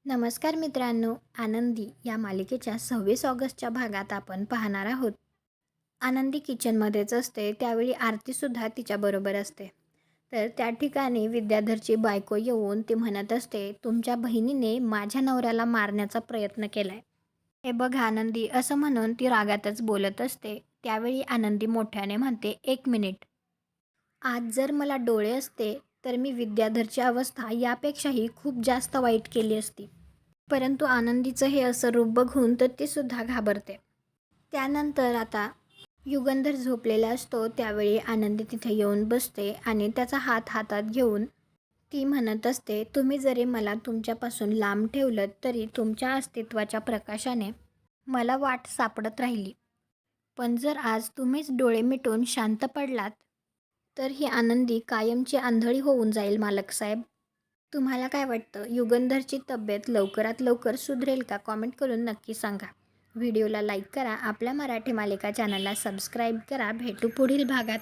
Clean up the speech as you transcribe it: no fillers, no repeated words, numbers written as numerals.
नमस्कार मित्रांनो, आनंदी या मालिकेच्या 26 ऑगस्टच्या भागात आपण पाहणार आहोत. आनंदी किचनमध्येच असते, त्यावेळी आरतीसुद्धा तिच्याबरोबर असते. तर त्या ठिकाणी विद्याधरची बायको येऊन ती म्हणत असते, तुमच्या बहिणीने माझ्या नवऱ्याला मारण्याचा प्रयत्न केलाय. हे बघ आनंदी, असं म्हणून ती रागातच बोलत असते. त्यावेळी आनंदी मोठ्याने म्हणते, 1 मिनिट. आज जर मला डोळे असते तर मी विद्याधरची अवस्था यापेक्षाही खूप जास्त वाईट केली असती. परंतु आनंदीचं हे असं रूप बघून तर ती सुद्धा घाबरते. त्यानंतर आता युगंधर झोपलेला असतो, त्यावेळी आनंदी तिथे येऊन बसते आणि त्याचा हात हातात घेऊन ती म्हणत असते, तुम्ही जरी मला तुमच्यापासून लांब ठेवलं तरी तुमच्या अस्तित्वाच्या प्रकाशाने मला वाट सापडत राहिली. पण जर आज तुम्हीच डोळे मिटून शांत पडलात तर ही आनंदी कायमची आंधळी होऊन जाईल मालकसाहेब. तुम्हाला काय वाटतं, युगंधरची तब्येत लवकरात लवकर सुधरेल का? कॉमेंट करून नक्की सांगा. व्हिडिओला लाईक करा, आपल्या मराठी मालिका चॅनलला सबस्क्राईब करा. भेटू पुढील भागात.